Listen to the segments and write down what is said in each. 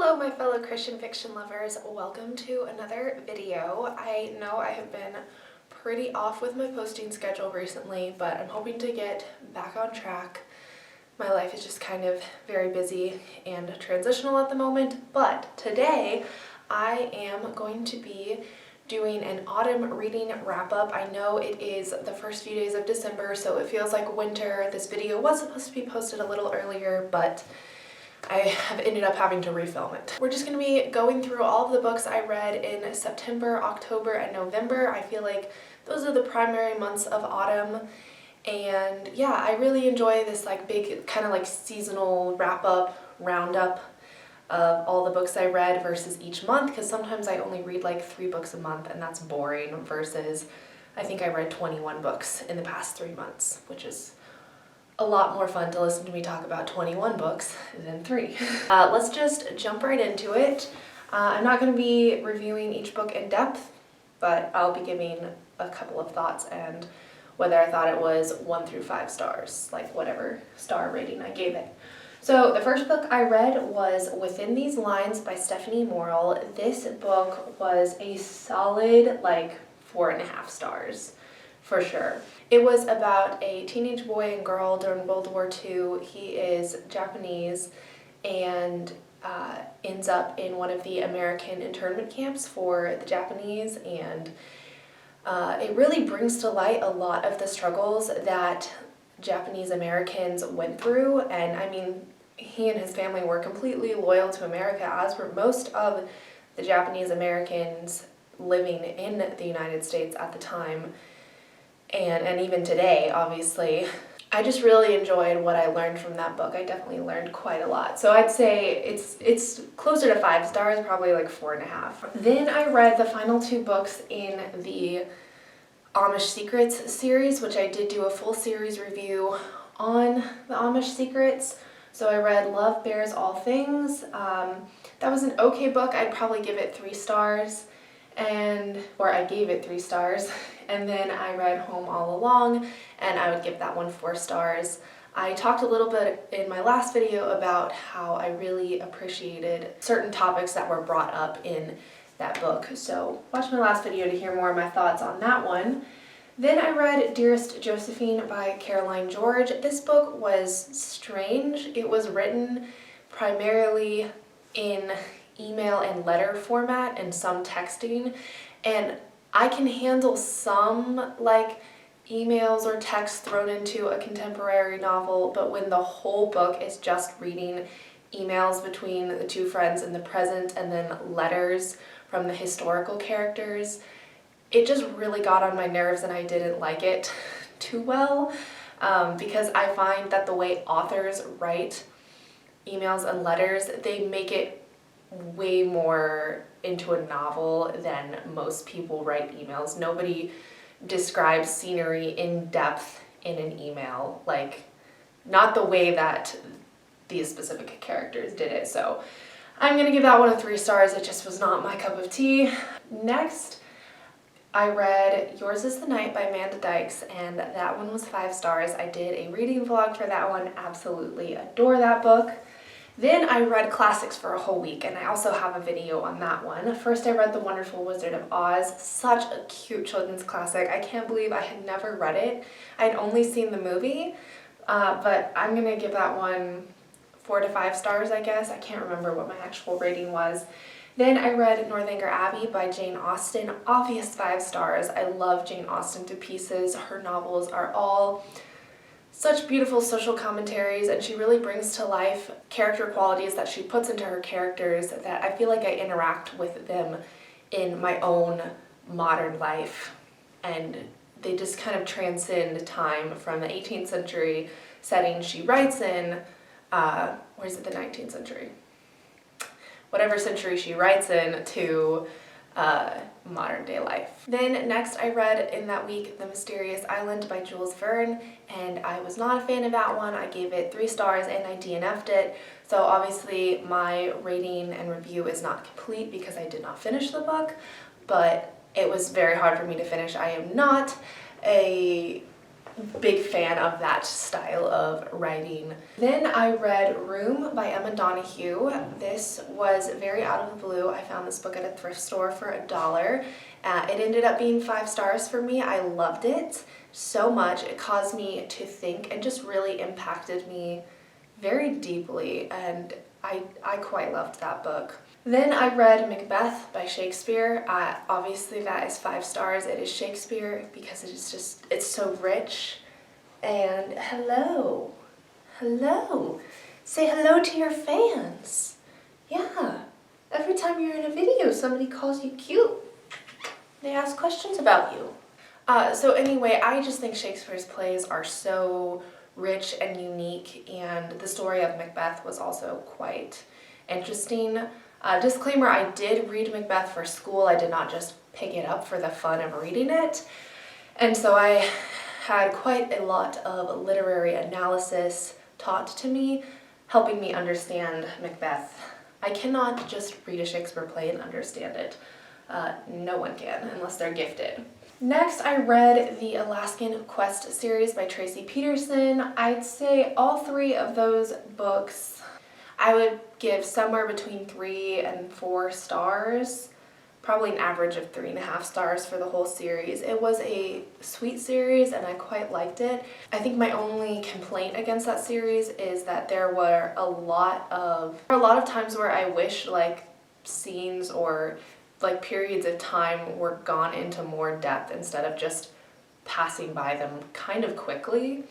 Hello my fellow Christian fiction lovers, welcome to another video. I know I have been pretty off with my posting schedule recently, but I'm hoping to get back on track. My life is just kind of very busy and transitional at the moment, but today I am going to be doing an autumn reading wrap-up. I know it is the first few days of December, so it feels like winter. This video was supposed to be posted a little earlier, but I have ended up having to refilm it. We're just going to be going through all of the books I read in September, October, and November. I feel like those are the primary months of autumn. And yeah, I really enjoy this like big kind of like seasonal wrap-up, roundup of all the books I read versus each month, because sometimes I only read like 3 books a month and that's boring, versus I think I read 21 books in the past 3 months, which is a lot more fun to listen to me talk about 21 books than 3. Let's just jump right into it. I'm not going to be reviewing each book in depth, but I'll be giving a couple of thoughts and whether I thought it was 1 through 5 stars, like whatever star rating I gave it. So the first book I read was Within These Lines by Stephanie Morrill. This book was a solid like 4.5 stars for sure. It was about a teenage boy and girl during World War II. He is Japanese and ends up in one of the American internment camps for the Japanese, and it really brings to light a lot of the struggles that Japanese Americans went through. And I mean, he and his family were completely loyal to America, as were most of the Japanese Americans living in the United States at the time. And even today, obviously. I just really enjoyed what I learned from that book. I definitely learned quite a lot. So I'd say it's closer to 5 stars, probably like 4.5. Then I read the final 2 books in the Amish Secrets series, which I did do a full series review on the Amish Secrets. So I read Love Bears All Things. That was an okay book. I'd probably give it 3 stars. Or I gave it 3 stars. And then I read Home All Along, and I would give that one 4 stars. I talked a little bit in my last video about how I really appreciated certain topics that were brought up in that book. So watch my last video to hear more of my thoughts on that one. Then I read Dearest, Josephine by Caroline George. This book was strange. It was written primarily in email and letter format and some texting, and I can handle some like emails or text thrown into a contemporary novel, but when the whole book is just reading emails between the 2 friends in the present and then letters from the historical characters, it just really got on my nerves and I didn't like it too well, because I find that the way authors write emails and letters, they make it way more into a novel than most people write emails. Nobody describes scenery in depth in an email, like not the way that these specific characters did it. So I'm gonna give that one a 3 stars. It just was not my cup of tea. Next, I read Yours is the Night by Amanda Dykes, and that one was 5 stars. I did a reading vlog for that one. Absolutely adore that book. Then I read classics for a whole week, and I also have a video on that one. First I read The Wonderful Wizard of Oz, such a cute children's classic. I can't believe I had never read it. I'd only seen the movie, but I'm gonna give that one 4 to 5 stars, I guess. I can't remember what my actual rating was. Then I read Northanger Abbey by Jane Austen, obvious 5 stars. I love Jane Austen to pieces. Her novels are all such beautiful social commentaries, and she really brings to life character qualities that she puts into her characters that I feel like I interact with them in my own modern life, and they just kind of transcend time from the 18th century setting she writes in, or is it the 19th century? Whatever century she writes in to modern day life. Then next I read in that week The Mysterious Island by Jules Verne, and I was not a fan of that one. I gave it 3 stars and I DNF'd it. So obviously my rating and review is not complete because I did not finish the book, but it was very hard for me to finish. I am not a big fan of that style of writing. Then I read Room by Emma Donoghue. This was very out of the blue. I found this book at a thrift store for $1. It ended up being 5 stars for me. I loved it so much. It caused me to think and just really impacted me very deeply, and I quite loved that book. Then I read Macbeth by Shakespeare. Obviously that is 5 stars. It is Shakespeare because it's so rich. And hello, say hello to your fans. Yeah, every time you're in a video somebody calls you cute. They ask questions about you. So anyway, I just think Shakespeare's plays are so rich and unique, and the story of Macbeth was also quite interesting. Disclaimer, I did read Macbeth for school. I did not just pick it up for the fun of reading it. And so I had quite a lot of literary analysis taught to me, helping me understand Macbeth. I cannot just read a Shakespeare play and understand it. No one can, unless they're gifted. Next, I read the Alaskan Quest series by Tracie Peterson. I'd say all 3 of those books I would give somewhere between 3 and 4 stars, probably an average of 3.5 stars for the whole series. It was a sweet series and I quite liked it. I think my only complaint against that series is that there were a lot of times where I wish like scenes or like periods of time were gone into more depth instead of just passing by them kind of quickly.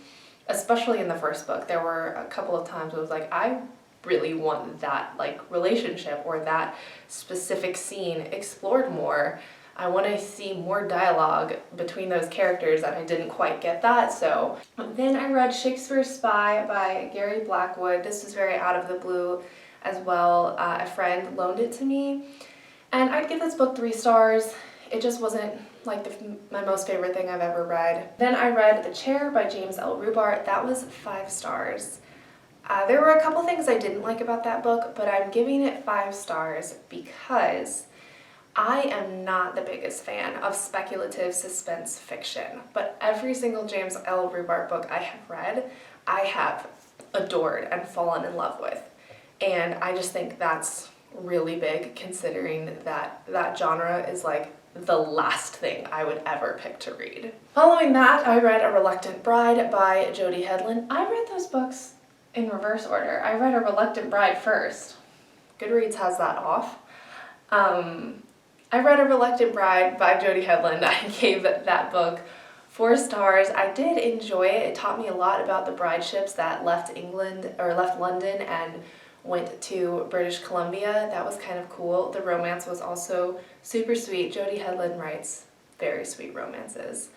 Especially in the first book, there were a couple of times where it was like, I really want that like relationship or that specific scene explored more. I want to see more dialogue between those characters, and I didn't quite get that. So then I read Shakespeare's Spy by Gary Blackwood. This was very out of the blue as well. A friend loaned it to me. And I'd give this book 3 stars. It just wasn't like my most favorite thing I've ever read. Then I read The Chair by James L. Rubart. That was 5 stars. There were a couple things I didn't like about that book, but I'm giving it 5 stars because I am not the biggest fan of speculative suspense fiction, but every single James L. Rubart book I have read, I have adored and fallen in love with. And I just think that's really big considering that that genre is like the last thing I would ever pick to read. Following that, I read A Reluctant Bride by Jody Hedlund. I read those books in reverse order. I read A Reluctant Bride first. Goodreads has that off. I read A Reluctant Bride by Jody Hedlund. I gave that book 4 stars. I did enjoy it. It taught me a lot about the bride ships that left London and went to British Columbia. That was kind of cool. The romance was also super sweet. Jody Hedlund writes very sweet romances.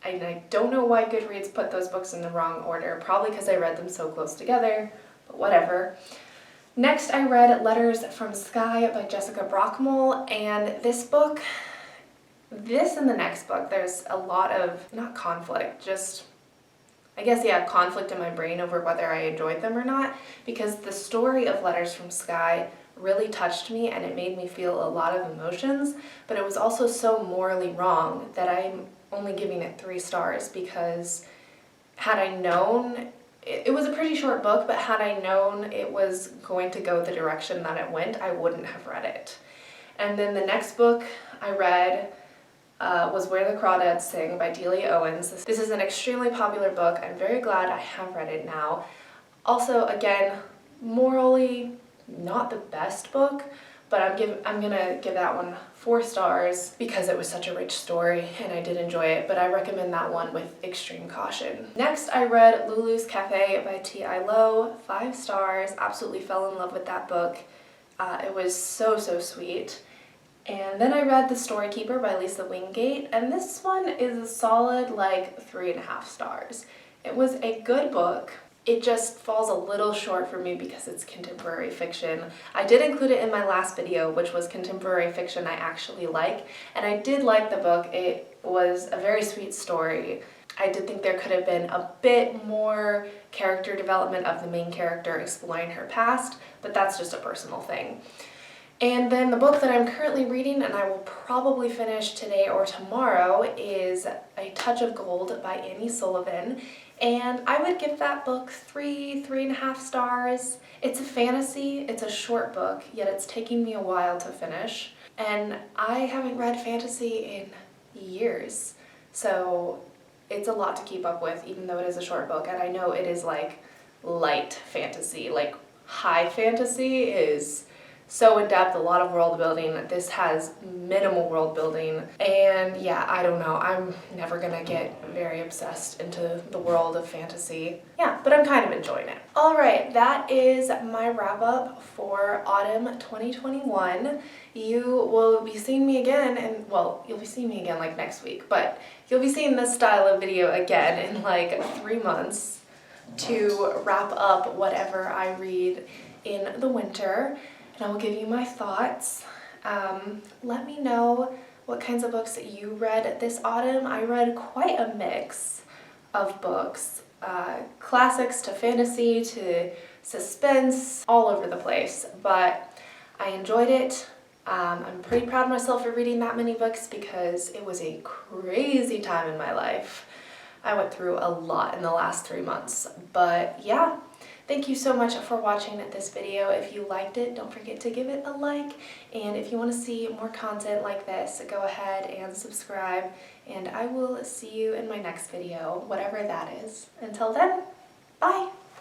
And I don't know why Goodreads put those books in the wrong order, probably because I read them so close together, but whatever. Next, I read Letters from Skye by Jessica Brockmole, and this and the next book, there's a lot of, not conflict, just conflict in my brain over whether I enjoyed them or not, because the story of Letters from Skye really touched me and it made me feel a lot of emotions, but it was also so morally wrong that I'm only giving it 3 stars because had I known, it was a pretty short book, but had I known it was going to go the direction that it went, I wouldn't have read it. And then the next book I read was Where the Crawdads Sing by Delia Owens. This is an extremely popular book. I'm very glad I have read it now. Also, again, morally not the best book, but I'm gonna give that one 4 stars because it was such a rich story and I did enjoy it, but I recommend that one with extreme caution. Next, I read Lulu's Cafe by T.I. Lowe, 5 stars. Absolutely fell in love with that book. It was so sweet. And then I read The Storykeepere by Lisa Wingate, and this one is a solid like 3.5 stars. It was a good book. It just falls a little short for me because it's contemporary fiction. I did include it in my last video, which was contemporary fiction I actually like, and I did like the book. It was a very sweet story. I did think there could have been a bit more character development of the main character exploring her past, but that's just a personal thing. And then the book that I'm currently reading, and I will probably finish today or tomorrow, is A Touch of Gold by Annie Sullivan. And I would give that book 3.5 stars. It's a fantasy, it's a short book, yet it's taking me a while to finish. And I haven't read fantasy in years, so it's a lot to keep up with, even though it is a short book. And I know it is like light fantasy, like high fantasy is so in depth, a lot of world building. This has minimal world building, and yeah, I don't know, I'm never gonna get very obsessed into the world of fantasy. Yeah, but I'm kind of enjoying it. Alright, that is my wrap up for autumn 2021. You will be seeing me again, and well, you'll be seeing me again like next week, but you'll be seeing this style of video again in like 3 months to wrap up whatever I read in the winter. And I will give you my thoughts. Let me know what kinds of books that you read this autumn. I read quite a mix of books, classics to fantasy to suspense, all over the place, but I enjoyed it. I'm pretty proud of myself for reading that many books because it was a crazy time in my life. I went through a lot in the last 3 months, but yeah. Thank you so much for watching this video. If you liked it, don't forget to give it a like. And if you want to see more content like this, go ahead and subscribe. And I will see you in my next video, whatever that is. Until then, bye!